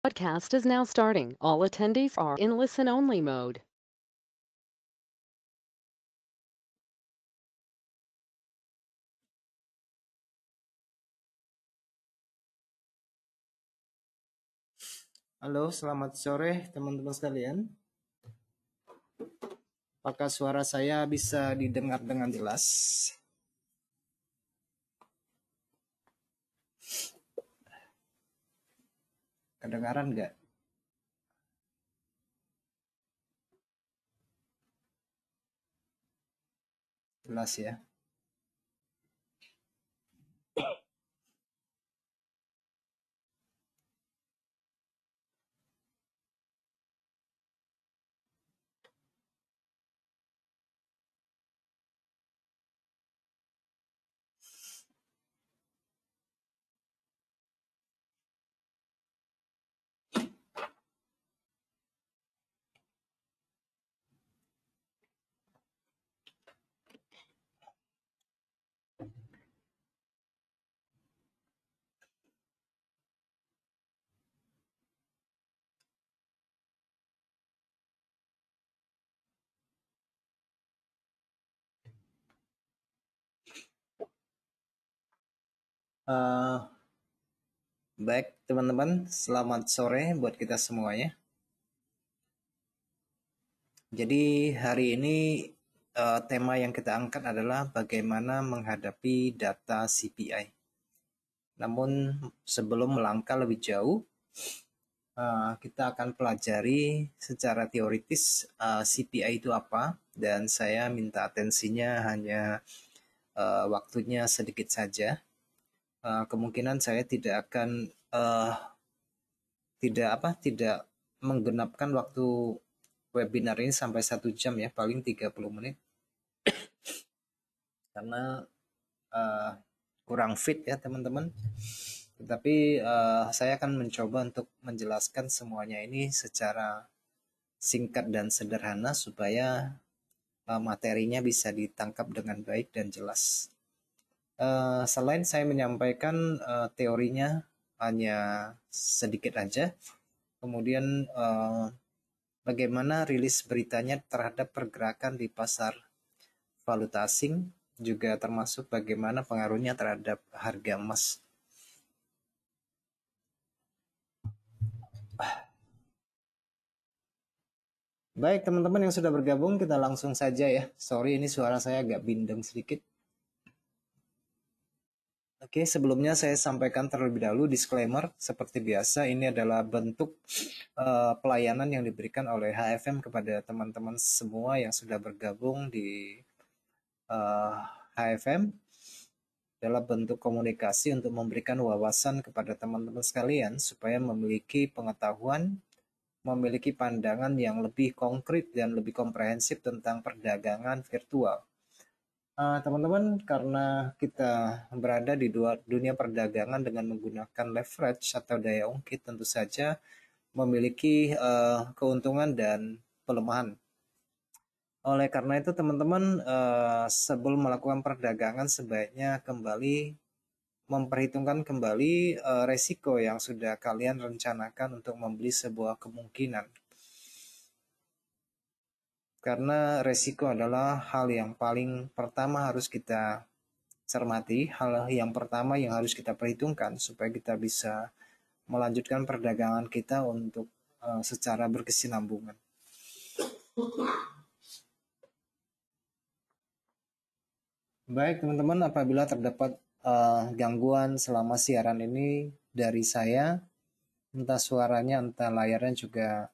Podcast is now starting. All attendees are in listen-only mode. Halo, selamat sore teman-teman sekalian. Apakah suara saya bisa didengar dengan jelas? Kedengaran nggak? Jelas ya. Eh, Baik teman-teman, selamat sore buat kita semuanya. Jadi hari ini tema yang kita angkat adalah bagaimana menghadapi data CPI. Namun sebelum melangkah lebih jauh, kita akan pelajari secara teoritis CPI itu apa, dan saya minta atensinya hanya waktunya sedikit saja. Kemungkinan saya tidak akan tidak menggenapkan waktu webinar ini sampai 1 jam ya, paling 30 menit karena uh, kurang fit ya teman-teman. Tetapi saya akan mencoba untuk menjelaskan semuanya ini secara singkat dan sederhana supaya materinya bisa ditangkap dengan baik dan jelas. Selain saya menyampaikan teorinya hanya sedikit aja, kemudian bagaimana rilis beritanya terhadap pergerakan di pasar valuta asing, juga termasuk bagaimana pengaruhnya terhadap harga emas. Baik teman-teman yang sudah bergabung, kita langsung saja ya. Sorry ini suara saya agak bindeng sedikit. Oke, sebelumnya saya sampaikan terlebih dahulu disclaimer. Seperti biasa, ini adalah bentuk pelayanan yang diberikan oleh HFM kepada teman-teman semua yang sudah bergabung di HFM, dalam bentuk komunikasi untuk memberikan wawasan kepada teman-teman sekalian supaya memiliki pengetahuan, memiliki pandangan yang lebih konkret dan lebih komprehensif tentang perdagangan virtual. Teman-teman, karena kita berada di dunia perdagangan dengan menggunakan leverage atau daya ungkit, tentu saja memiliki keuntungan dan pelemahan. Oleh karena itu, teman-teman, sebelum melakukan perdagangan sebaiknya kembali memperhitungkan kembali resiko yang sudah kalian rencanakan untuk membeli sebuah kemungkinan. Karena resiko adalah hal yang paling pertama harus kita cermati, hal yang pertama yang harus kita perhitungkan supaya kita bisa melanjutkan perdagangan kita untuk secara berkesinambungan. Baik teman-teman, apabila terdapat gangguan selama siaran ini dari saya, entah suaranya entah layarnya juga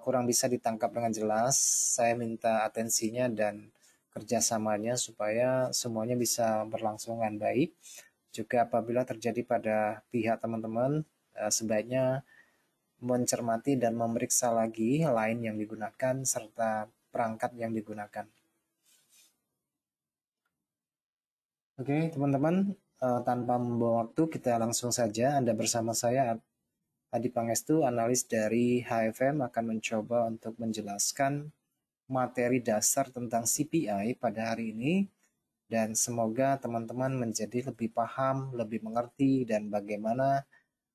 kurang bisa ditangkap dengan jelas, saya minta atensinya dan kerjasamanya supaya semuanya bisa berlangsung dengan baik. Juga apabila terjadi pada pihak teman-teman, sebaiknya mencermati dan memeriksa lagi line yang digunakan serta perangkat yang digunakan. Oke, teman-teman, tanpa membuang waktu, kita langsung saja. Anda bersama saya, Adi Pangestu, analis dari HFM, akan mencoba untuk menjelaskan materi dasar tentang CPI pada hari ini, dan semoga teman-teman menjadi lebih paham, lebih mengerti, dan bagaimana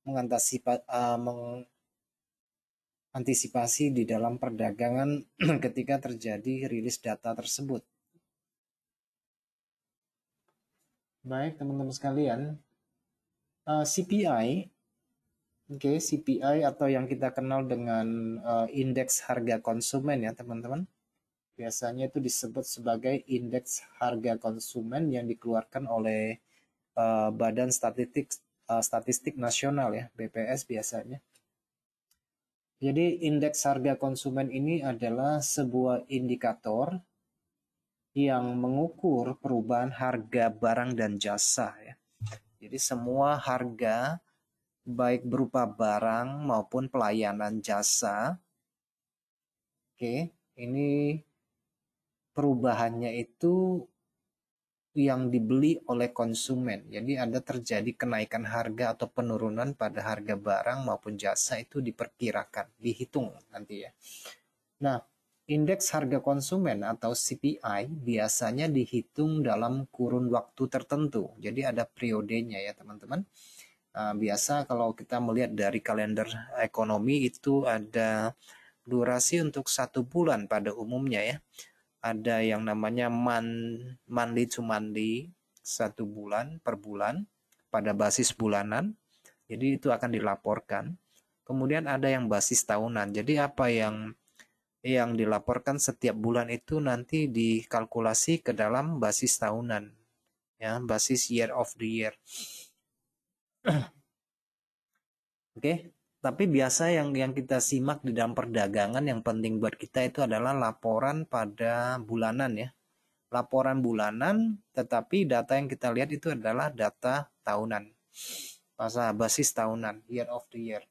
mengantisipasi di dalam perdagangan ketika terjadi rilis data tersebut. Baik teman-teman sekalian, CPI, CPI atau yang kita kenal dengan indeks harga konsumen ya teman-teman. Biasanya itu disebut sebagai indeks harga konsumen yang dikeluarkan oleh Badan Statistik Nasional ya, BPS biasanya. Jadi indeks harga konsumen ini adalah sebuah indikator yang mengukur perubahan harga barang dan jasa ya. Jadi semua harga baik berupa barang maupun pelayanan jasa, ini perubahannya itu yang dibeli oleh konsumen. Jadi ada terjadi kenaikan harga atau penurunan pada harga barang maupun jasa itu diperkirakan, dihitung nanti ya. Nah, indeks harga konsumen atau CPI biasanya dihitung dalam kurun waktu tertentu. Jadi ada periodenya ya teman-teman. Biasa kalau kita melihat dari kalender ekonomi itu ada durasi untuk 1 bulan pada umumnya ya. Ada yang namanya monthly to monthly, 1 bulan per bulan pada basis bulanan. Jadi itu akan dilaporkan. Kemudian ada yang basis tahunan. Jadi apa yang dilaporkan setiap bulan itu nanti dikalkulasi ke dalam basis tahunan. Ya, basis year of the year. Oke, tapi biasa yang kita simak di dalam perdagangan yang penting buat kita itu adalah laporan pada bulanan ya. Laporan bulanan, tetapi data yang kita lihat itu adalah data tahunan. Basis tahunan, year of the year.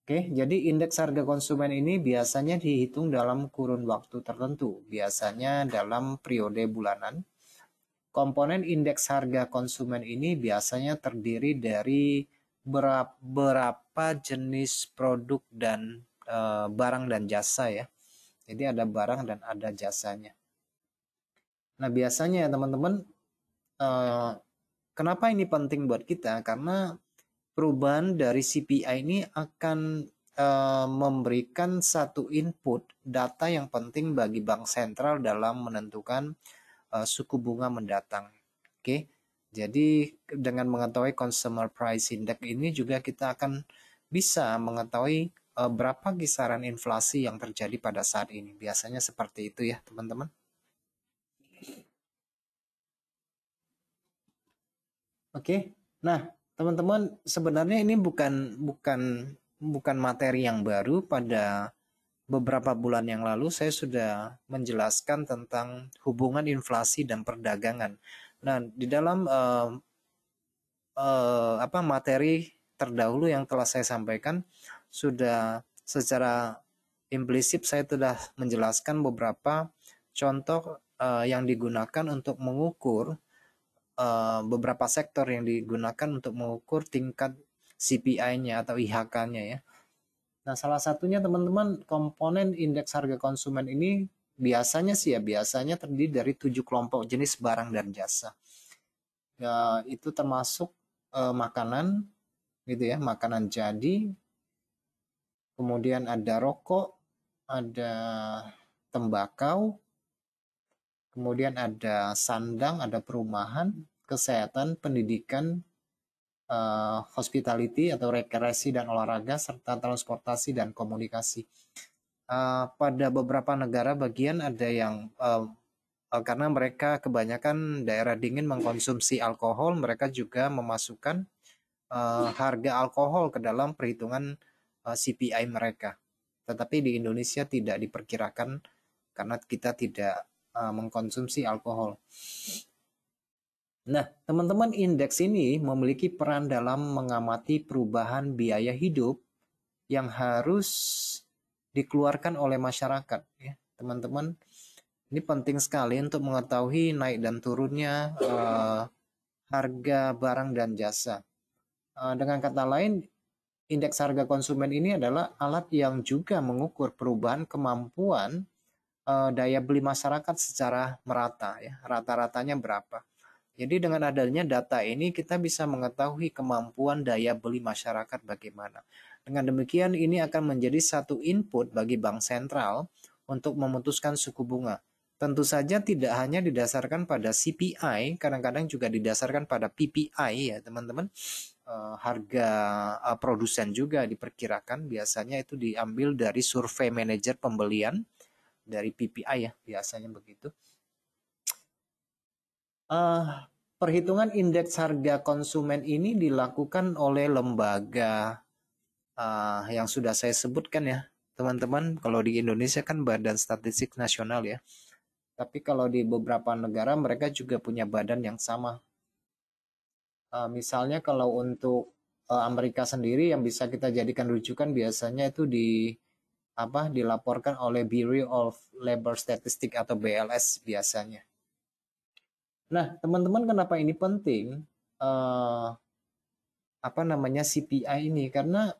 Oke, jadi indeks harga konsumen ini biasanya dihitung dalam kurun waktu tertentu, biasanya dalam periode bulanan. Komponen indeks harga konsumen ini biasanya terdiri dari berapa jenis produk dan barang dan jasa ya. Jadi ada barang dan ada jasanya. Nah biasanya ya teman-teman, kenapa ini penting buat kita? Karena perubahan dari CPI ini akan memberikan satu input data yang penting bagi bank sentral dalam menentukan suku bunga mendatang. Oke. Jadi dengan mengetahui consumer price index ini juga kita akan bisa mengetahui berapa kisaran inflasi yang terjadi pada saat ini. Biasanya seperti itu ya, teman-teman. Oke. Nah, teman-teman, sebenarnya ini bukan materi yang baru. Pada beberapa bulan yang lalu saya sudah menjelaskan tentang hubungan inflasi dan perdagangan. Nah, di dalam materi terdahulu yang telah saya sampaikan sudah secara implisit saya sudah menjelaskan beberapa contoh yang digunakan untuk mengukur beberapa sektor yang digunakan untuk mengukur tingkat CPI-nya atau IHK-nya ya. Nah, salah satunya teman-teman komponen indeks harga konsumen ini biasanya terdiri dari 7 kelompok jenis barang dan jasa. Ya, itu termasuk makanan gitu ya, makanan jadi, kemudian ada rokok, ada tembakau, kemudian ada sandang, ada perumahan, kesehatan, pendidikan, hospitality atau rekreasi dan olahraga, serta transportasi dan komunikasi. Pada beberapa negara bagian ada yang karena mereka kebanyakan daerah dingin mengkonsumsi alkohol, mereka juga memasukkan harga alkohol ke dalam perhitungan CPI mereka. Tetapi di Indonesia tidak diperkirakan karena kita tidak mengkonsumsi alkohol. Nah, teman-teman, indeks ini memiliki peran dalam mengamati perubahan biaya hidup yang harus dikeluarkan oleh masyarakat. Ya, teman-teman, ini penting sekali untuk mengetahui naik dan turunnya harga barang dan jasa. Dengan kata lain, indeks harga konsumen ini adalah alat yang juga mengukur perubahan kemampuan daya beli masyarakat secara merata. Ya, rata-ratanya berapa. Jadi dengan adanya data ini kita bisa mengetahui kemampuan daya beli masyarakat bagaimana. Dengan demikian ini akan menjadi satu input bagi bank sentral untuk memutuskan suku bunga. Tentu saja tidak hanya didasarkan pada CPI, kadang-kadang juga didasarkan pada PPI ya teman-teman. Harga produsen juga diperkirakan, biasanya itu diambil dari survei manajer pembelian dari PPI ya, biasanya begitu. Perhitungan indeks harga konsumen ini dilakukan oleh lembaga yang sudah saya sebutkan ya, teman-teman. Kalau di Indonesia kan Badan Statistik Nasional ya. Tapi kalau di beberapa negara mereka juga punya badan yang sama. Misalnya kalau untuk Amerika sendiri yang bisa kita jadikan rujukan biasanya itu dilaporkan oleh Bureau of Labor Statistics atau BLS biasanya. Nah, teman-teman, kenapa ini penting? CPI ini karena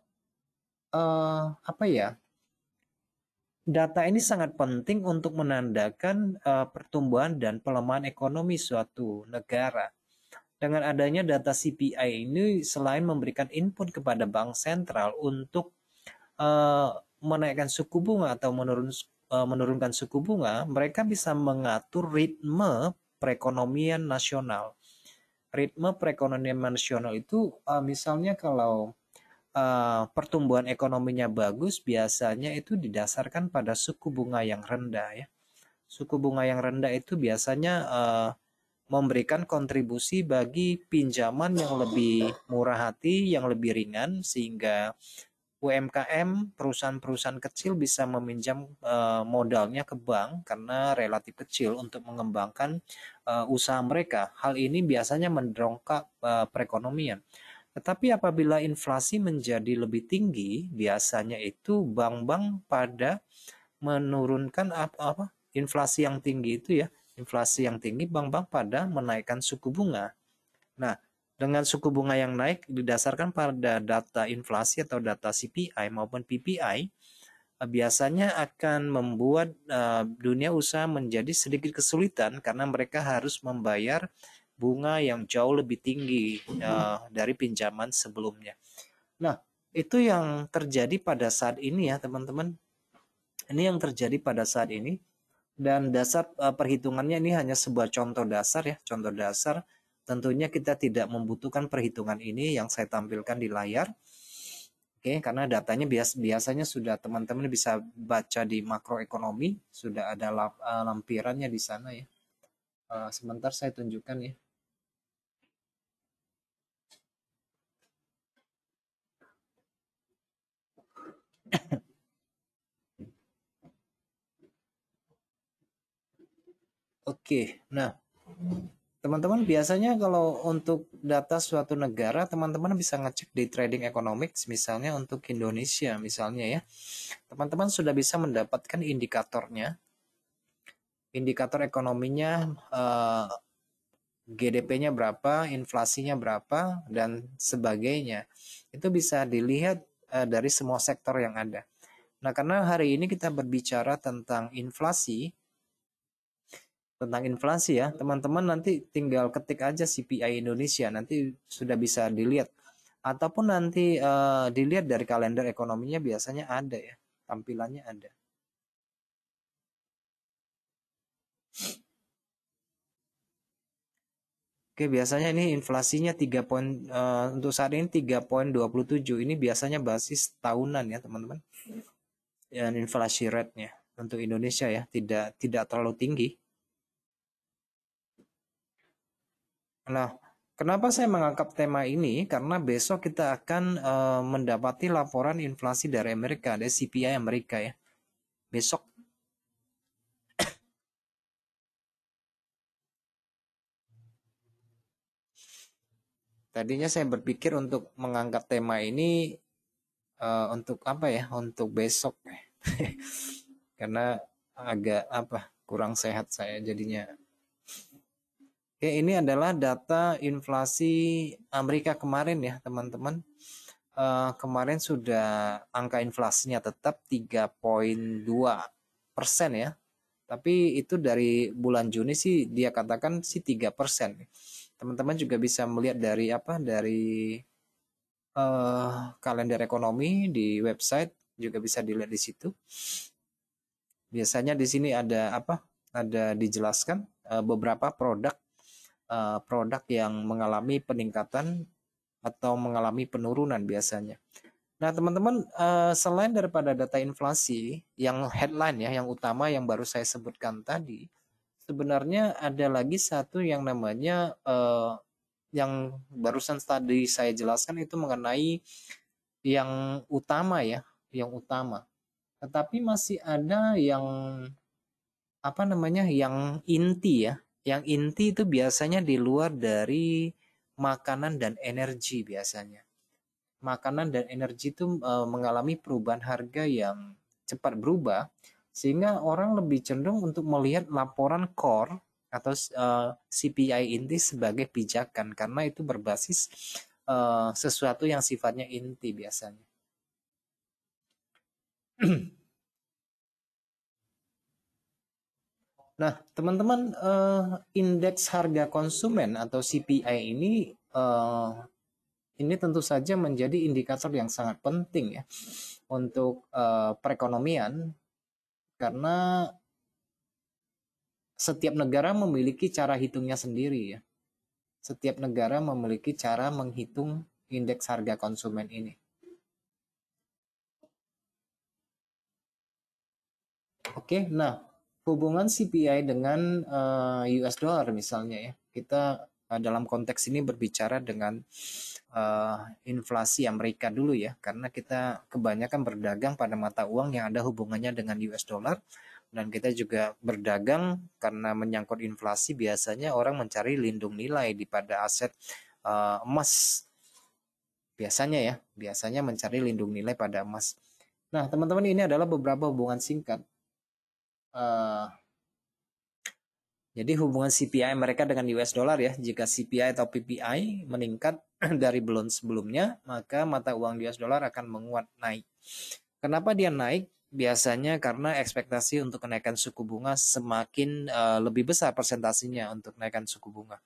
data ini sangat penting untuk menandakan pertumbuhan dan pelemahan ekonomi suatu negara. Dengan adanya data CPI ini selain memberikan input kepada bank sentral untuk menaikkan suku bunga atau menurunkan suku bunga, mereka bisa mengatur ritme perekonomian nasional. Ritme perekonomian nasional itu misalnya kalau pertumbuhan ekonominya bagus, biasanya itu didasarkan pada suku bunga yang rendah ya. Suku bunga yang rendah itu biasanya memberikan kontribusi bagi pinjaman yang lebih murah hati, yang lebih ringan, sehingga UMKM, perusahaan-perusahaan kecil bisa meminjam modalnya ke bank karena relatif kecil untuk mengembangkan usaha mereka. Hal ini biasanya mendongkrak perekonomian. Tetapi apabila inflasi menjadi lebih tinggi, biasanya itu bank-bank pada menurunkan inflasi yang tinggi itu ya. Inflasi yang tinggi, bank-bank pada menaikkan suku bunga. Nah, dengan suku bunga yang naik didasarkan pada data inflasi atau data CPI maupun PPI, biasanya akan membuat dunia usaha menjadi sedikit kesulitan karena mereka harus membayar bunga yang jauh lebih tinggi dari pinjaman sebelumnya. Nah, itu yang terjadi pada saat ini ya teman-teman. Ini yang terjadi pada saat ini. Dan dasar perhitungannya ini hanya sebuah contoh dasar ya, contoh dasar. Tentunya kita tidak membutuhkan perhitungan ini yang saya tampilkan di layar. Oke, karena datanya biasanya sudah teman-teman bisa baca di makroekonomi, sudah ada lampirannya di sana ya. Sebentar saya tunjukkan ya. Oke, nah teman-teman biasanya kalau untuk data suatu negara, teman-teman bisa ngecek di Trading Economics misalnya untuk Indonesia misalnya ya. Teman-teman sudah bisa mendapatkan indikatornya. Indikator ekonominya GDP-nya berapa, inflasinya berapa, dan sebagainya. Itu bisa dilihat dari semua sektor yang ada. Nah, karena hari ini kita berbicara tentang inflasi ya, teman-teman nanti tinggal ketik aja CPI Indonesia, nanti sudah bisa dilihat. Ataupun nanti dilihat dari kalender ekonominya biasanya ada ya, tampilannya ada. Oke, biasanya ini inflasinya untuk saat ini 3,27. Ini biasanya basis tahunan ya, teman-teman. Dan inflasi rate-nya untuk Indonesia ya, tidak terlalu tinggi. Nah, kenapa saya mengangkat tema ini? Karena besok kita akan mendapati laporan inflasi dari Amerika, dari CPI Amerika ya. Besok. Tadinya saya berpikir untuk mengangkat tema ini untuk apa ya? Untuk besok. Karena agak kurang sehat saya jadinya. Oke, ini adalah data inflasi Amerika kemarin ya, teman-teman. Kemarin sudah angka inflasinya tetap 3,2% ya. Tapi itu dari bulan Juni sih dia katakan sih 3%. Teman-teman juga bisa melihat dari kalender ekonomi di website, juga bisa dilihat di situ. Biasanya di sini ada Ada dijelaskan beberapa produk yang mengalami peningkatan atau mengalami penurunan biasanya. Nah, teman-teman, selain daripada data inflasi yang headline ya, yang utama yang baru saya sebutkan tadi, sebenarnya ada lagi satu yang namanya yang barusan tadi saya jelaskan itu mengenai yang utama ya, yang utama. Tetapi masih ada yang yang inti ya. Yang inti itu biasanya di luar dari makanan dan energi biasanya. Makanan dan energi itu mengalami perubahan harga yang cepat berubah sehingga orang lebih cenderung untuk melihat laporan core atau CPI inti sebagai pijakan karena itu berbasis sesuatu yang sifatnya inti biasanya. Nah, teman-teman, indeks harga konsumen atau CPI ini tentu saja menjadi indikator yang sangat penting ya untuk perekonomian karena setiap negara memiliki cara hitungnya sendiri ya. Setiap negara memiliki cara menghitung indeks harga konsumen ini. Oke, nah hubungan CPI dengan US dollar misalnya ya. Kita dalam konteks ini berbicara dengan inflasi Amerika dulu ya, karena kita kebanyakan berdagang pada mata uang yang ada hubungannya dengan US dollar dan kita juga berdagang karena menyangkut inflasi biasanya orang mencari lindung nilai di pada aset emas. Biasanya mencari lindung nilai pada emas. Nah, teman-teman ini adalah beberapa hubungan singkat. Jadi hubungan CPI mereka dengan US dollar ya, jika CPI atau PPI meningkat dari bulan sebelumnya, maka mata uang US dollar akan menguat naik. Kenapa dia naik? Biasanya karena ekspektasi untuk kenaikan suku bunga semakin lebih besar persentasenya untuk kenaikan suku bunga.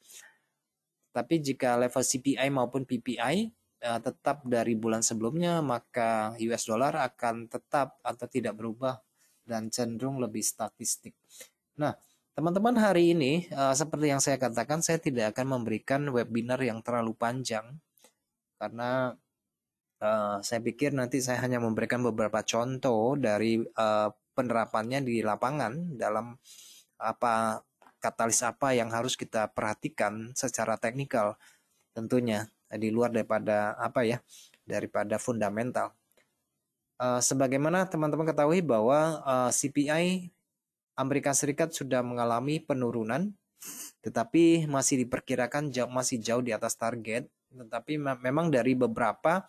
Tapi jika level CPI maupun PPI tetap dari bulan sebelumnya, maka US dollar akan tetap atau tidak berubah dan cenderung lebih statistik. Nah, teman-teman, hari ini seperti yang saya katakan, saya tidak akan memberikan webinar yang terlalu panjang karena saya pikir nanti saya hanya memberikan beberapa contoh dari penerapannya di lapangan dalam katalis apa yang harus kita perhatikan secara teknikal tentunya di luar daripada fundamental. Sebagaimana teman-teman ketahui bahwa CPI Amerika Serikat sudah mengalami penurunan, tetapi masih diperkirakan masih jauh di atas target. Tetapi memang dari beberapa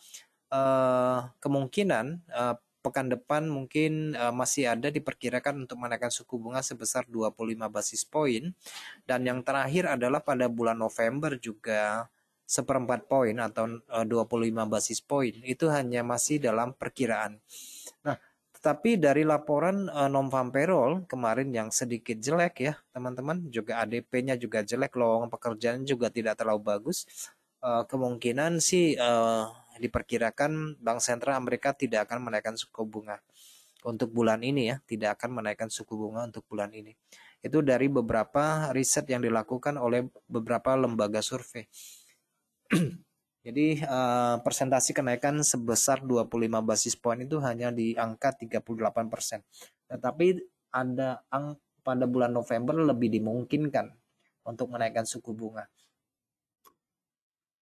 kemungkinan pekan depan mungkin masih ada diperkirakan untuk menaikkan suku bunga sebesar 25 basis poin. Dan yang terakhir adalah pada bulan November juga 1/4 poin atau 25 basis poin. Itu hanya masih dalam perkiraan. Nah, tetapi dari laporan non-farm payroll kemarin yang sedikit jelek ya teman-teman, juga ADP-nya juga jelek, lowongan pekerjaan juga tidak terlalu bagus. Kemungkinan sih diperkirakan Bank Sentral Amerika tidak akan menaikkan suku bunga untuk bulan ini ya, tidak akan menaikkan suku bunga untuk bulan ini. Itu dari beberapa riset yang dilakukan oleh beberapa lembaga survei. Jadi persentase kenaikan sebesar 25 basis poin itu hanya di angka 38%. Tetapi pada bulan November lebih dimungkinkan untuk menaikkan suku bunga.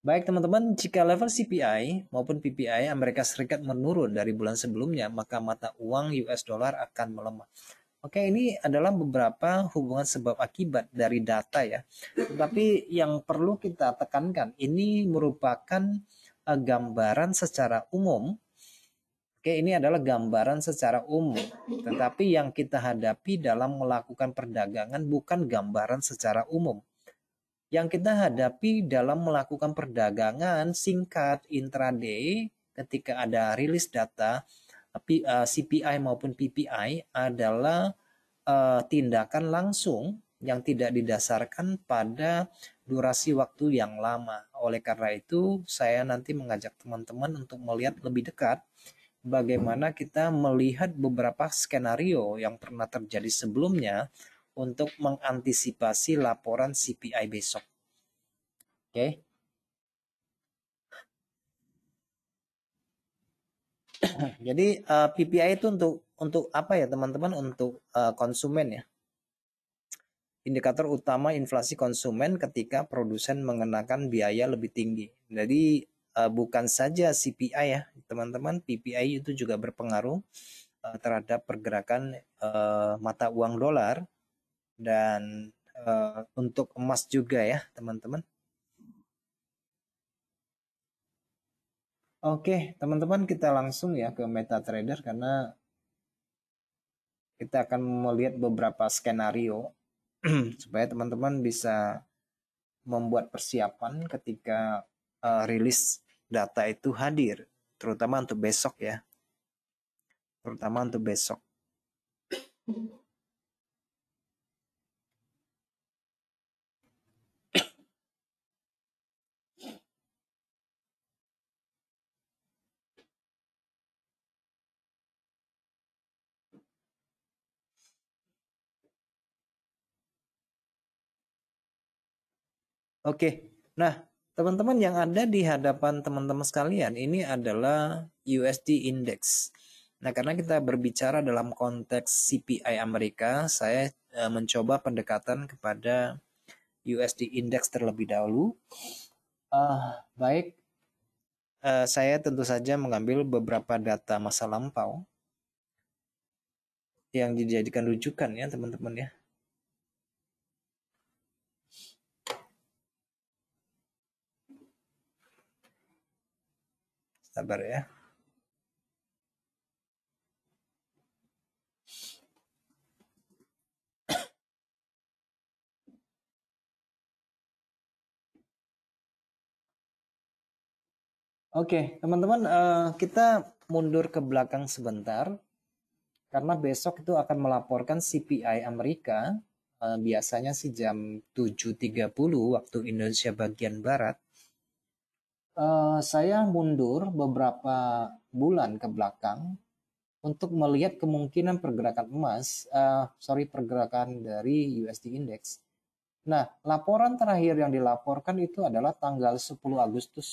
Baik teman-teman, jika level CPI maupun PPI Amerika Serikat menurun dari bulan sebelumnya, maka mata uang US dollar akan melemah. Oke, ini adalah beberapa hubungan sebab akibat dari data ya. Tetapi yang perlu kita tekankan, ini merupakan gambaran secara umum. Oke, ini adalah gambaran secara umum. Tetapi yang kita hadapi dalam melakukan perdagangan bukan gambaran secara umum. Yang kita hadapi dalam melakukan perdagangan singkat intraday ketika ada rilis data CPI maupun PPI adalah tindakan langsung yang tidak didasarkan pada durasi waktu yang lama. Oleh karena itu, saya nanti mengajak teman-teman untuk melihat lebih dekat bagaimana kita melihat beberapa skenario yang pernah terjadi sebelumnya untuk mengantisipasi laporan CPI besok. Oke. Jadi PPI itu untuk apa ya teman-teman? Untuk konsumen ya. Indikator utama inflasi konsumen ketika produsen mengenakan biaya lebih tinggi. Jadi bukan saja CPI ya teman-teman, PPI itu juga berpengaruh terhadap pergerakan mata uang dolar dan untuk emas juga ya teman-teman. Oke teman-teman, kita langsung ya ke MetaTrader karena kita akan melihat beberapa skenario supaya teman-teman bisa membuat persiapan ketika rilis data itu hadir, terutama untuk besok ya, terutama untuk besok. Oke, nah teman-teman yang ada di hadapan teman-teman sekalian ini adalah USD Index. Nah, karena kita berbicara dalam konteks CPI Amerika, saya mencoba pendekatan kepada USD Index terlebih dahulu. Baik, saya tentu saja mengambil beberapa data masa lampau yang dijadikan rujukan ya teman-teman ya. Sabar ya. Oke, teman-teman, kita mundur ke belakang sebentar karena besok itu akan melaporkan CPI Amerika, biasanya sih jam 7.30 waktu Indonesia bagian Barat. Saya mundur beberapa bulan ke belakang untuk melihat kemungkinan pergerakan emas, pergerakan dari USD Index. Nah, laporan terakhir yang dilaporkan itu adalah tanggal 10 Agustus.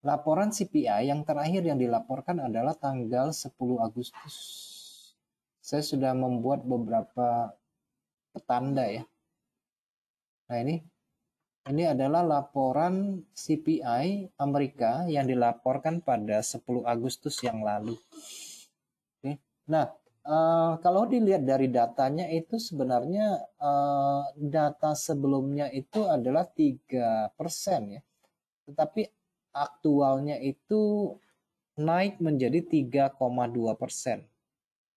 Laporan CPI yang terakhir yang dilaporkan adalah tanggal 10 Agustus. Saya sudah membuat beberapa petanda ya. Nah, ini adalah laporan CPI Amerika yang dilaporkan pada 10 Agustus yang lalu. Oke. Nah, kalau dilihat dari datanya itu sebenarnya data sebelumnya itu adalah 3% ya. Tetapi aktualnya itu naik menjadi 3,2%.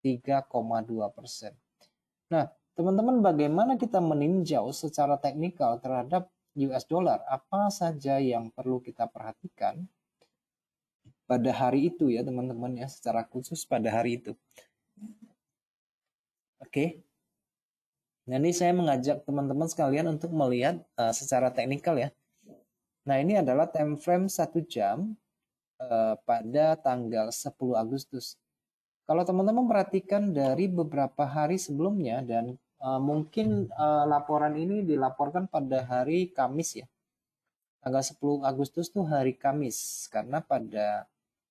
3,2%. Nah, teman-teman, bagaimana kita meninjau secara teknikal terhadap US dollar? Apa saja yang perlu kita perhatikan pada hari itu ya, teman-teman ya, secara khusus pada hari itu. Oke. Nah, ini saya mengajak teman-teman sekalian untuk melihat secara teknikal ya. Nah, ini adalah time frame 1 jam pada tanggal 10 Agustus. Kalau teman-teman perhatikan dari beberapa hari sebelumnya dan mungkin laporan ini dilaporkan pada hari Kamis ya. Tanggal 10 Agustus tuh hari Kamis karena pada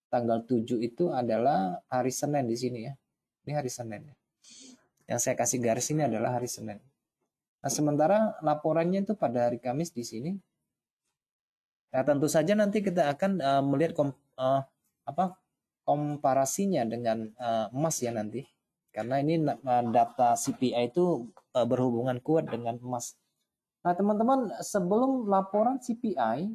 tanggal 7 itu adalah hari Senin di sini ya. Ini hari Senin ya. Yang saya kasih garis ini adalah hari Senin. Nah, sementara laporannya itu pada hari Kamis di sini. Nah, tentu saja nanti kita akan melihat komparasinya dengan emas ya nanti. Karena ini data CPI itu berhubungan kuat dengan emas. Nah, teman-teman, sebelum laporan CPI,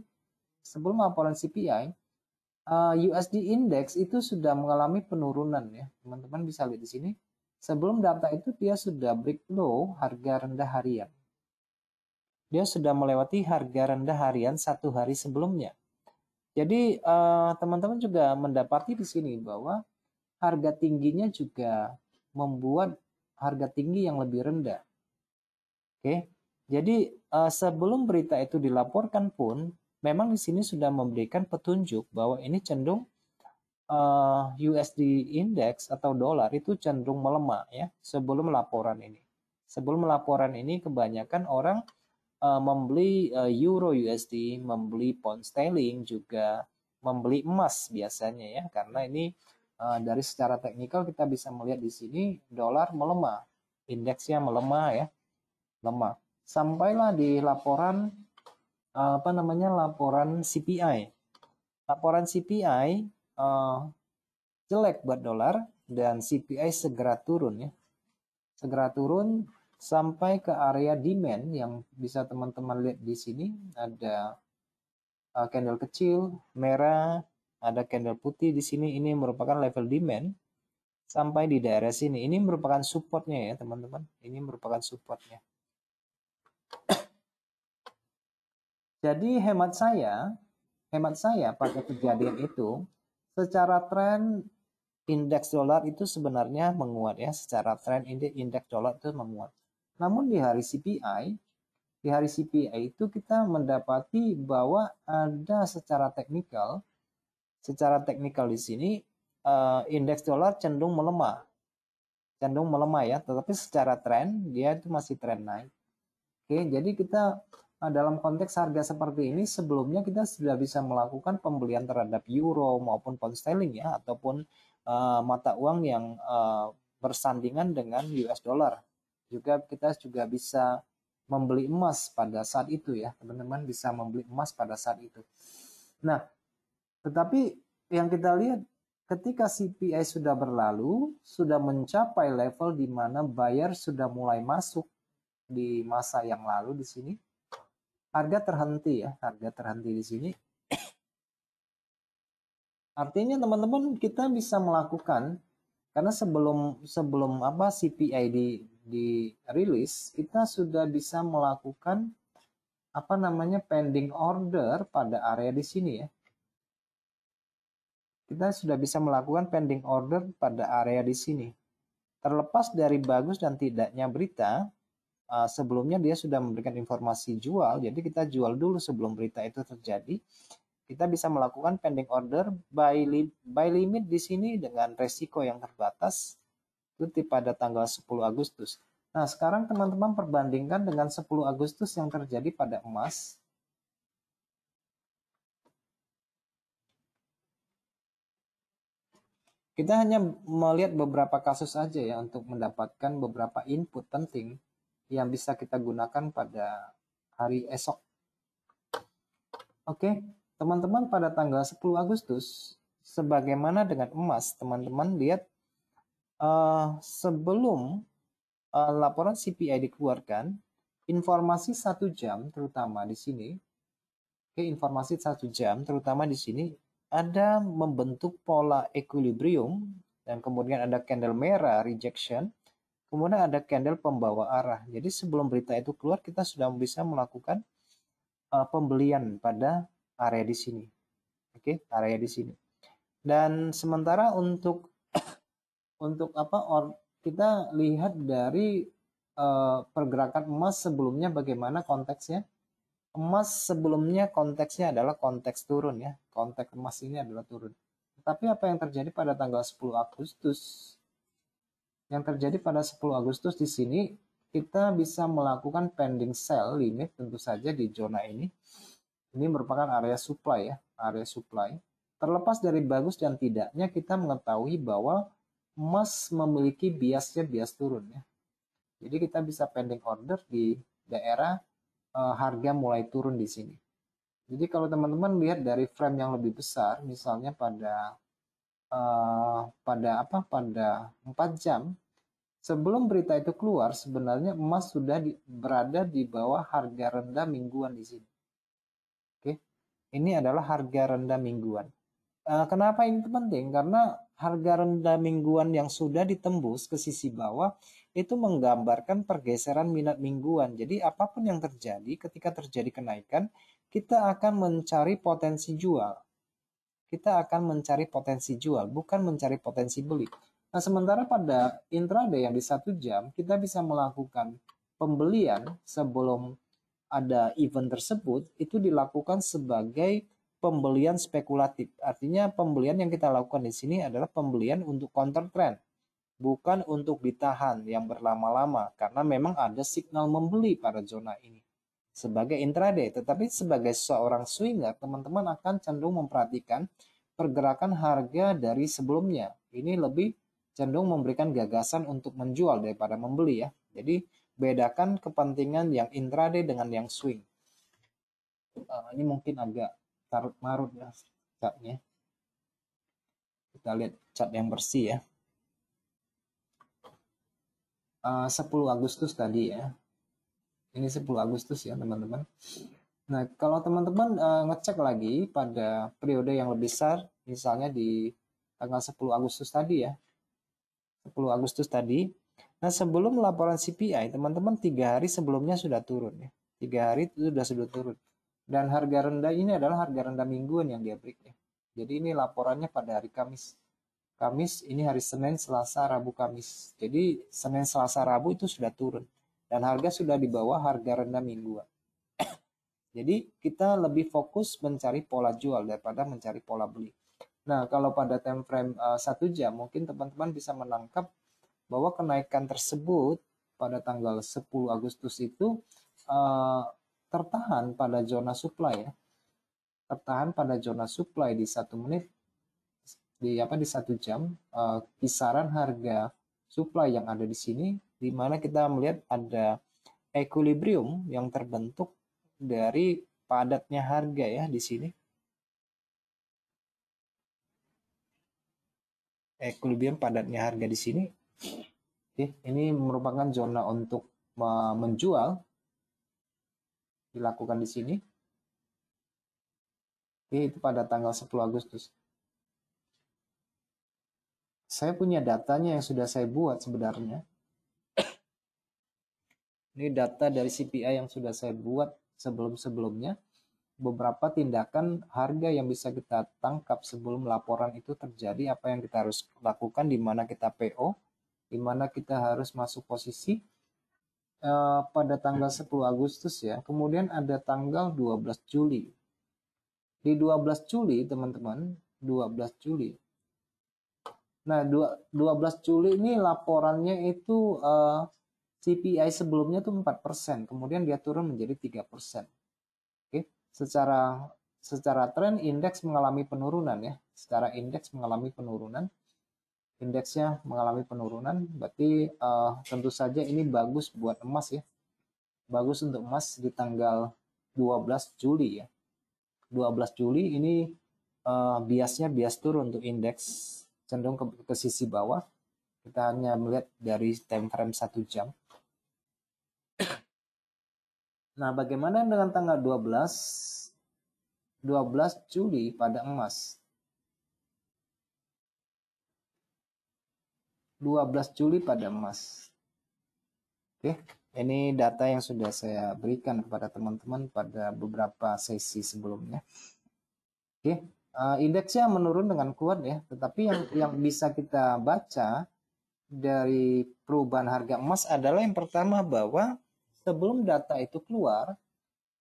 USD Index itu sudah mengalami penurunan ya. Teman-teman bisa lihat di sini. Sebelum data itu dia sudah break low harga rendah harian. Dia sudah melewati harga rendah harian 1 hari sebelumnya. Jadi teman-teman juga mendapati di sini bahwa harga tingginya juga membuat harga tinggi yang lebih rendah. Oke. Jadi sebelum berita itu dilaporkan pun memang di sini sudah memberikan petunjuk bahwa ini cenderung USD index atau dolar itu cenderung melemah ya sebelum laporan ini. Sebelum laporan ini kebanyakan orang membeli euro USD, membeli pound sterling, juga membeli emas biasanya ya, karena ini dari secara teknikal kita bisa melihat di sini dolar melemah, indeksnya melemah ya, lemah. Sampailah di laporan laporan CPI. Laporan CPI jelek buat dolar dan CPI segera turun ya. Segera turun sampai ke area demand yang bisa teman-teman lihat di sini. Ada candle kecil merah, ada candle putih di sini. Ini merupakan level demand sampai di daerah sini. Ini merupakan supportnya ya teman-teman. Ini merupakan supportnya. Jadi hemat saya pada kejadian itu, secara tren indeks dolar itu sebenarnya menguat ya, secara tren indeks dolar itu menguat. Namun di hari CPI itu kita mendapati bahwa ada secara teknikal di sini indeks dolar cenderung melemah ya, tetapi secara tren dia itu masih tren naik. Oke, jadi kita dalam konteks harga seperti ini sebelumnya kita sudah bisa melakukan pembelian terhadap euro maupun pound sterling ya, ataupun mata uang yang bersandingan dengan US dollar. Juga kita juga bisa membeli emas pada saat itu ya, teman-teman bisa membeli emas pada saat itu. Nah, tetapi yang kita lihat ketika CPI sudah berlalu, sudah mencapai level di mana buyer sudah mulai masuk di masa yang lalu di sini. Harga terhenti ya, harga terhenti di sini. Artinya teman-teman kita bisa melakukan, karena sebelum CPI dirilis, kita sudah bisa melakukan pending order pada area di sini ya. Kita sudah bisa melakukan pending order pada area di sini. Terlepas dari bagus dan tidaknya berita, sebelumnya dia sudah memberikan informasi jual, jadi kita jual dulu sebelum berita itu terjadi. Kita bisa melakukan pending order buy limit di sini dengan resiko yang terbatas itu pada tanggal 10 Agustus. Nah, sekarang teman-teman perbandingkan dengan 10 Agustus yang terjadi pada emas. Kita hanya melihat beberapa kasus saja ya untuk mendapatkan beberapa input penting yang bisa kita gunakan pada hari esok. Oke, teman-teman pada tanggal 10 Agustus, sebagaimana dengan emas, teman-teman lihat sebelum laporan CPI dikeluarkan, informasi 1 jam terutama di sini, informasi 1 jam terutama di sini ada membentuk pola equilibrium dan kemudian ada candle merah rejection, kemudian ada candle pembawa arah. Jadi sebelum berita itu keluar kita sudah bisa melakukan pembelian pada area di sini. Oke, area di sini. Dan sementara untuk kita lihat dari pergerakan emas sebelumnya bagaimana konteksnya. Emas sebelumnya konteksnya adalah konteks turun ya. Konteks emas ini adalah turun. Tapi apa yang terjadi pada tanggal 10 Agustus? Yang terjadi pada 10 Agustus di sini kita bisa melakukan pending sell limit tentu saja di zona ini. Ini merupakan area supply ya, area supply. Terlepas dari bagus dan tidaknya kita mengetahui bahwa emas memiliki biasnya bias turun ya. Jadi kita bisa pending order di daerah harga mulai turun di sini. Jadi kalau teman-teman lihat dari frame yang lebih besar, misalnya pada 4 jam sebelum berita itu keluar, sebenarnya emas sudah berada di bawah harga rendah mingguan di sini. Oke, ini adalah harga rendah mingguan. Kenapa ini penting? Karena harga rendah mingguan yang sudah ditembus ke sisi bawah itu menggambarkan pergeseran minat mingguan. Jadi apapun yang terjadi, ketika terjadi kenaikan, kita akan mencari potensi jual. Kita akan mencari potensi jual, bukan mencari potensi beli. Nah, sementara pada intraday yang di 1 jam, kita bisa melakukan pembelian sebelum ada event tersebut, itu dilakukan sebagai pembelian spekulatif. Artinya pembelian yang kita lakukan di sini adalah pembelian untuk counter trend, bukan untuk ditahan yang berlama-lama, karena memang ada signal membeli pada zona ini sebagai intraday. Tetapi sebagai seorang swinger, teman-teman akan cenderung memperhatikan pergerakan harga dari sebelumnya. Ini lebih cenderung memberikan gagasan untuk menjual daripada membeli ya. Jadi bedakan kepentingan yang intraday dengan yang swing. Ini mungkin agak tarut marut ya chartnya. Kita lihat chart yang bersih ya. 10 Agustus tadi ya. Ini 10 Agustus ya teman-teman. Nah, kalau teman-teman ngecek lagi pada periode yang lebih besar, misalnya di tanggal 10 Agustus tadi ya. 10 Agustus tadi. Nah, sebelum laporan CPI, teman-teman 3 hari sebelumnya sudah turun ya. 3 hari itu sudah turun. Dan harga rendah ini adalah harga rendah mingguan yang dia break ya. Jadi ini laporannya pada hari Kamis. Kamis ini hari Senin, Selasa, Rabu, Kamis. Jadi Senin, Selasa, Rabu itu sudah turun. Dan harga sudah di bawah harga rendah mingguan. Jadi kita lebih fokus mencari pola jual daripada mencari pola beli. Nah, kalau pada time frame 1 jam, mungkin teman-teman bisa menangkap bahwa kenaikan tersebut pada tanggal 10 Agustus itu tertahan pada zona supply ya. Tertahan pada zona supply di 1 menit di 1 jam, kisaran harga supply yang ada di sini, di mana kita melihat ada equilibrium yang terbentuk dari padatnya harga ya di sini. Equilibrium padatnya harga di sini. Oke, ini merupakan zona untuk menjual dilakukan di sini. Oke, itu pada tanggal 10 Agustus. Saya punya datanya yang sudah saya buat sebenarnya. Ini data dari CPI yang sudah saya buat sebelum-sebelumnya. Beberapa tindakan harga yang bisa kita tangkap sebelum laporan itu terjadi, apa yang kita harus lakukan, di mana kita PO, di mana kita harus masuk posisi pada tanggal 10 Agustus ya. Kemudian ada tanggal 12 Juli. Di 12 Juli, teman-teman, 12 Juli. Nah, 12 Juli ini laporannya itu CPI sebelumnya tuh 4%, kemudian dia turun menjadi 3%. Oke, secara tren indeks mengalami penurunan ya. Secara indeks mengalami penurunan. Indeksnya mengalami penurunan, berarti tentu saja ini bagus buat emas ya. Bagus untuk emas di tanggal 12 Juli ya. 12 Juli ini biasnya bias turun untuk indeks, cenderung ke sisi bawah. Kita hanya melihat dari time frame 1 jam. Nah, bagaimana dengan tanggal 12 Juli pada emas? 12 Juli pada emas. Oke, ini data yang sudah saya berikan kepada teman-teman pada beberapa sesi sebelumnya. Oke, indeksnya menurun dengan kuat ya, tetapi yang bisa kita baca dari perubahan harga emas adalah yang pertama, bahwa sebelum data itu keluar,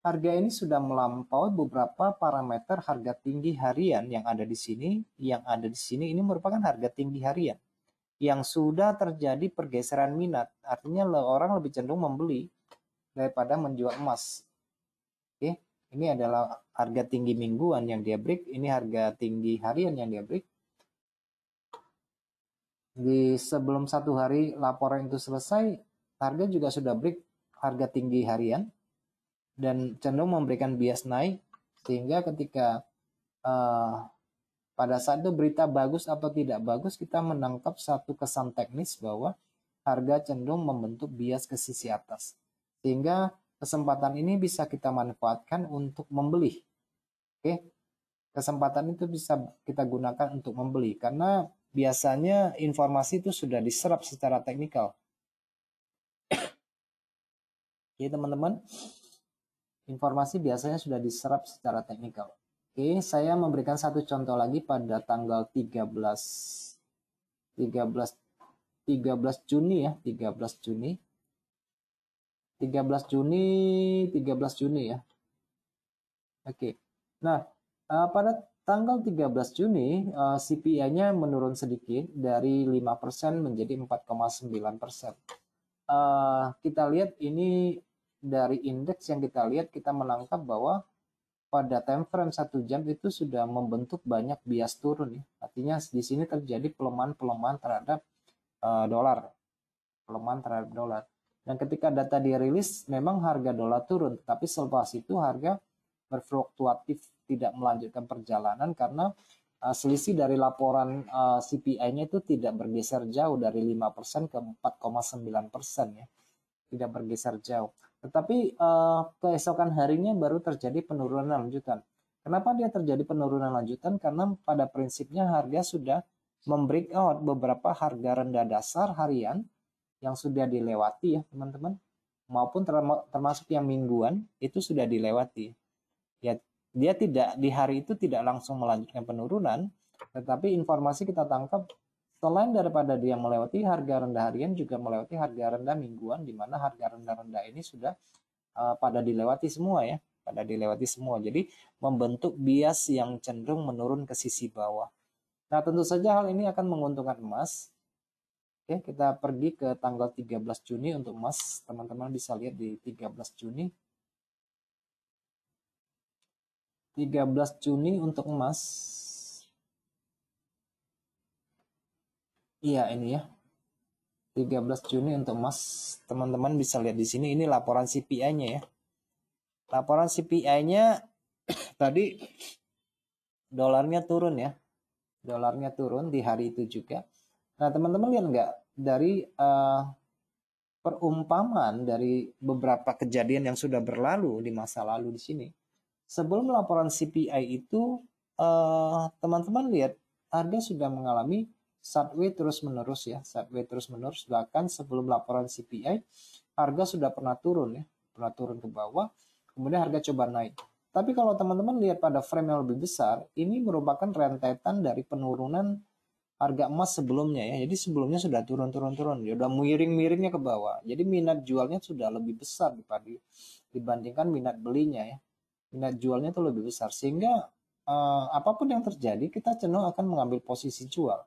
harga ini sudah melampaui beberapa parameter harga tinggi harian yang ada di sini. Yang ada di sini ini merupakan harga tinggi harian yang sudah terjadi pergeseran minat. Artinya orang lebih cenderung membeli daripada menjual emas. Oke, ini adalah harga tinggi mingguan yang dia break. Ini harga tinggi harian yang dia break. Di sebelum 1 hari laporan itu selesai, harga juga sudah break harga tinggi harian dan cenderung memberikan bias naik, sehingga ketika pada saat itu berita bagus atau tidak bagus, kita menangkap satu kesan teknis bahwa harga cenderung membentuk bias ke sisi atas, sehingga kesempatan ini bisa kita manfaatkan untuk membeli. Oke, kesempatan itu bisa kita gunakan untuk membeli karena biasanya informasi itu sudah diserap secara teknikal. Oke teman-teman, informasi biasanya sudah diserap secara teknikal. Oke, saya memberikan satu contoh lagi pada tanggal 13 13 13 Juni ya, 13 Juni. 13 Juni, 13 Juni ya. Oke. Nah, pada tanggal 13 Juni CPI-nya menurun sedikit dari 5% menjadi 4,9%. Kita lihat ini dari indeks yang kita lihat, kita menangkap bahwa pada time frame 1 jam itu sudah membentuk banyak bias turun ya. Artinya di sini terjadi pelemahan terhadap dolar. Pelemahan terhadap dolar. Dan ketika data dirilis memang harga dolar turun, tapi selepas itu harga berfluktuatif, tidak melanjutkan perjalanan karena selisih dari laporan CPI-nya itu tidak bergeser jauh dari 5% ke 4,9% ya. Tidak bergeser jauh. Tetapi keesokan harinya baru terjadi penurunan lanjutan. Kenapa dia terjadi penurunan lanjutan? Karena pada prinsipnya harga sudah membreakout beberapa harga rendah dasar harian yang sudah dilewati ya teman-teman, maupun termasuk yang mingguan itu sudah dilewati. Ya, dia tidak di hari itu tidak langsung melanjutkan penurunan, tetapi informasi kita tangkap selain daripada dia melewati harga rendah harian juga melewati harga rendah mingguan, di mana harga rendah-rendah ini sudah pada dilewati semua ya, pada dilewati semua. Jadi membentuk bias yang cenderung menurun ke sisi bawah. Nah, tentu saja hal ini akan menguntungkan emas. Oke, kita pergi ke tanggal 13 Juni untuk emas. Teman-teman bisa lihat di 13 Juni. 13 Juni untuk emas. Iya, ini ya. 13 Juni untuk emas. Teman-teman bisa lihat di sini, ini laporan CPI-nya ya. Laporan CPI-nya tadi dolarnya turun ya. Dolarnya turun di hari itu juga. Nah, teman-teman lihat nggak dari perumpamaan dari beberapa kejadian yang sudah berlalu di masa lalu di sini. Sebelum laporan CPI itu, teman-teman lihat harga sudah mengalami sideways terus-menerus ya, sideways terus-menerus. Bahkan sebelum laporan CPI, harga sudah pernah turun ya, pernah turun ke bawah, kemudian harga coba naik. Tapi kalau teman-teman lihat pada frame yang lebih besar, ini merupakan rentetan dari penurunan harga emas sebelumnya ya. Jadi sebelumnya sudah turun, ya udah miring-miringnya ke bawah. Jadi minat jualnya sudah lebih besar dibandingkan minat belinya ya. Minat jualnya itu lebih besar sehingga apapun yang terjadi kita cenderung akan mengambil posisi jual.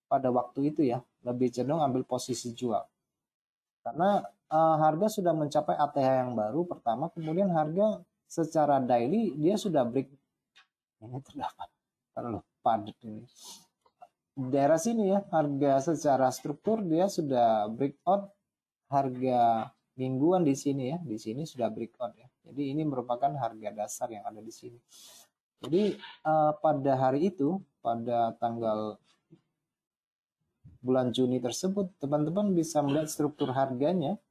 Pada waktu itu ya, lebih cenderung ambil posisi jual. Karena harga sudah mencapai ATH yang baru pertama, kemudian harga secara daily dia sudah break. Ini terlalu padat ini. Daerah sini ya, harga secara struktur dia sudah breakout harga mingguan di sini ya, di sini sudah breakout ya. Jadi ini merupakan harga dasar yang ada di sini. Jadi pada hari itu, pada tanggal bulan Juni tersebut, teman-teman bisa melihat struktur harganya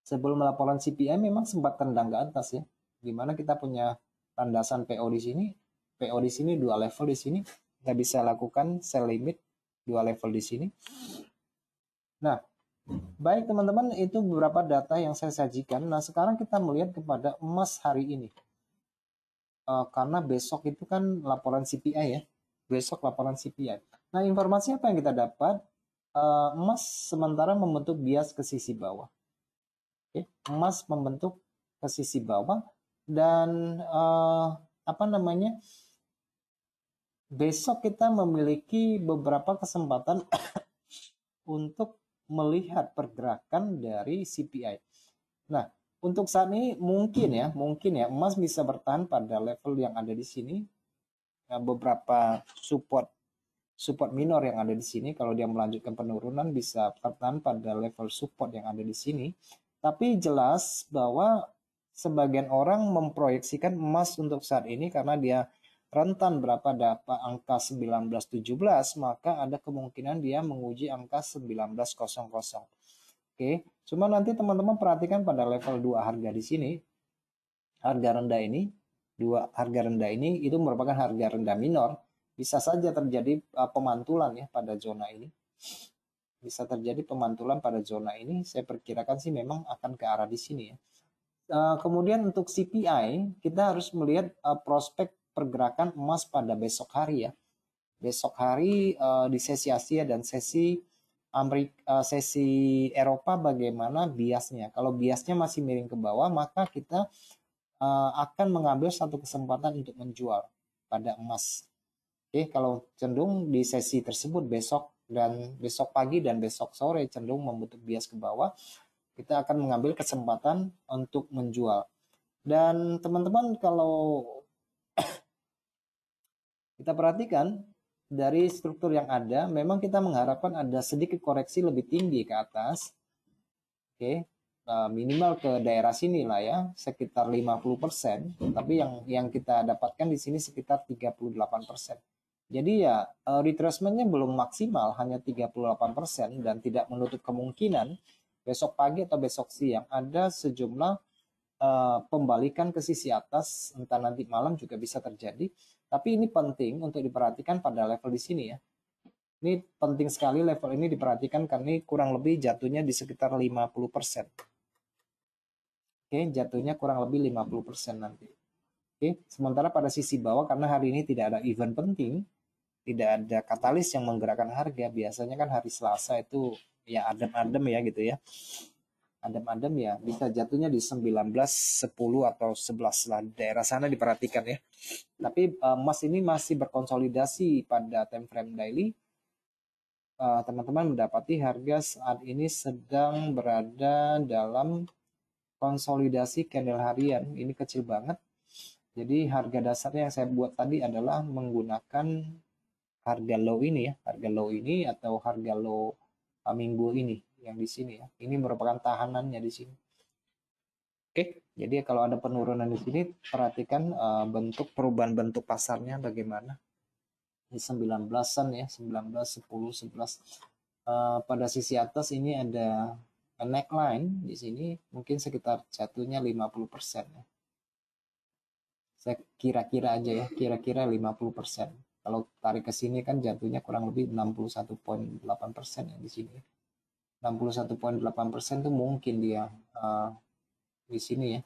sebelum laporan CPI memang sempat tendang ke atas ya. Dimana kita punya landasan PO di sini, PO di sini 2 level di sini. Kita bisa lakukan sell limit 2 level di sini. Nah, baik teman-teman, itu beberapa data yang saya sajikan. Nah, sekarang kita melihat kepada emas hari ini. Karena besok itu kan laporan CPI ya. Besok laporan CPI. Nah, informasi apa yang kita dapat? Emas sementara membentuk bias ke sisi bawah. Oke, emas membentuk ke sisi bawah dan besok kita memiliki beberapa kesempatan untuk melihat pergerakan dari CPI. Nah, untuk saat ini mungkin ya emas bisa bertahan pada level yang ada di sini. Beberapa support minor yang ada di sini, kalau dia melanjutkan penurunan bisa bertahan pada level support yang ada di sini. Tapi jelas bahwa sebagian orang memproyeksikan emas untuk saat ini karena dia rentan berapa dapat angka 1917, maka ada kemungkinan dia menguji angka 1900. Oke, cuma nanti teman-teman perhatikan pada level 2 harga di sini. Harga rendah ini, harga rendah ini itu merupakan harga rendah minor. Bisa saja terjadi pemantulan ya pada zona ini. Bisa terjadi pemantulan pada zona ini. Saya perkirakan sih memang akan ke arah di sini ya. Kemudian untuk CPI, kita harus melihat prospek pergerakan emas pada besok hari ya. besok hari di sesi Asia dan sesi sesi Eropa bagaimana biasnya. Kalau biasnya masih miring ke bawah, maka kita akan mengambil satu kesempatan untuk menjual pada emas. Oke, kalau cenderung di sesi tersebut besok pagi dan besok sore cenderung membentuk bias ke bawah, kita akan mengambil kesempatan untuk menjual. Dan teman-teman, kalau kita perhatikan dari struktur yang ada, memang kita mengharapkan ada sedikit koreksi lebih tinggi ke atas. Oke, minimal ke daerah sini lah ya, sekitar 50%, tapi yang kita dapatkan di sini sekitar 38%. Jadi ya retracement-nya belum maksimal, hanya 38%, dan tidak menutup kemungkinan besok pagi atau besok siang ada sejumlah pembalikan ke sisi atas, entah nanti malam juga bisa terjadi. Tapi ini penting untuk diperhatikan pada level di sini ya. Ini penting sekali level ini diperhatikan karena ini kurang lebih jatuhnya di sekitar 50%. Oke, jatuhnya kurang lebih 50% nanti. Oke, sementara pada sisi bawah karena hari ini tidak ada event penting, tidak ada katalis yang menggerakkan harga, biasanya kan hari Selasa itu ya adem-adem ya gitu ya. Adem-adem ya bisa jatuhnya di 19, 10 atau 11 lah, daerah sana diperhatikan ya. Tapi emas ini masih berkonsolidasi pada time frame daily. Teman-teman mendapati harga saat ini sedang berada dalam konsolidasi candle harian. Ini kecil banget. Jadi harga dasarnya yang saya buat tadi adalah menggunakan harga low ini ya, harga low ini atau harga low minggu ini yang di sini ya. Ini merupakan tahanannya di sini. Oke, jadi kalau ada penurunan di sini, perhatikan perubahan bentuk pasarnya bagaimana. Di 19-an ya, 19, 10, 11. Pada sisi atas ini ada neckline di sini, mungkin sekitar jatuhnya 50% ya. Saya kira-kira aja ya, kira-kira 50%. Kalau tarik ke sini kan jatuhnya kurang lebih 61,8% ya di sini. 61,8% itu mungkin dia di sini ya.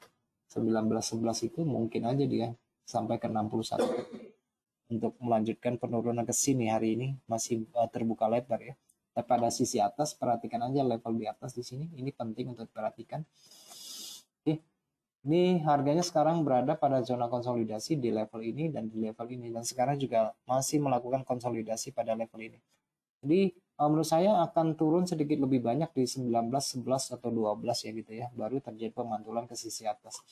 19-11 itu mungkin aja dia sampai ke 61. Untuk melanjutkan penurunan ke sini hari ini masih terbuka lebar ya. Tapi pada sisi atas perhatikan aja level di atas di sini. Ini penting untuk diperhatikan. Oke. Ini harganya sekarang berada pada zona konsolidasi di level ini dan di level ini. Dan sekarang juga masih melakukan konsolidasi pada level ini. Jadi menurut saya akan turun sedikit lebih banyak di 19, 11 atau 12 ya gitu ya. Baru terjadi pemantulan ke sisi atas.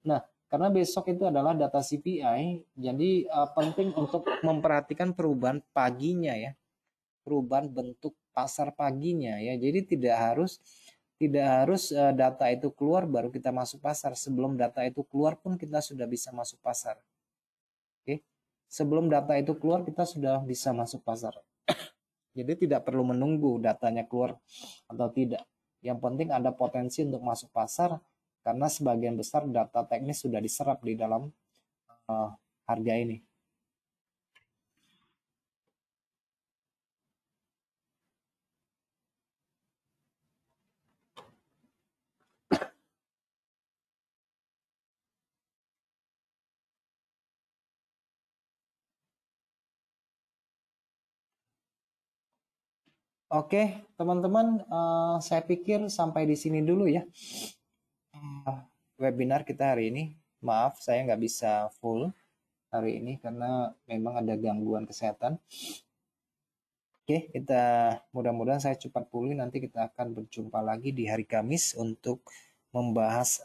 Nah, karena besok itu adalah data CPI, jadi penting untuk memperhatikan perubahan paginya ya. Perubahan bentuk pasar paginya ya. Jadi tidak harus data itu keluar baru kita masuk pasar. Sebelum data itu keluar pun kita sudah bisa masuk pasar. Oke. Sebelum data itu keluar kita sudah bisa masuk pasar. Jadi tidak perlu menunggu datanya keluar atau tidak. Yang penting ada potensi untuk masuk pasar karena sebagian besar data teknis sudah diserap di dalam harga ini. Oke, teman-teman, saya pikir sampai di sini dulu ya webinar kita hari ini. Maaf, saya nggak bisa full hari ini karena memang ada gangguan kesehatan. Oke, kita mudah-mudahan saya cepat pulih. Nanti kita akan berjumpa lagi di hari Kamis untuk membahas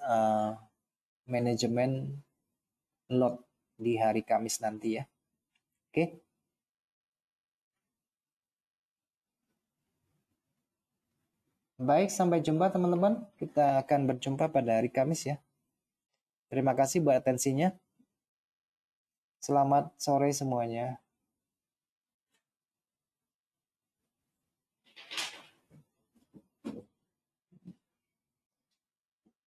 manajemen lot di hari Kamis nanti ya. Oke. Baik, sampai jumpa teman-teman. Kita akan berjumpa pada hari Kamis ya. Terima kasih buat atensinya. Selamat sore semuanya.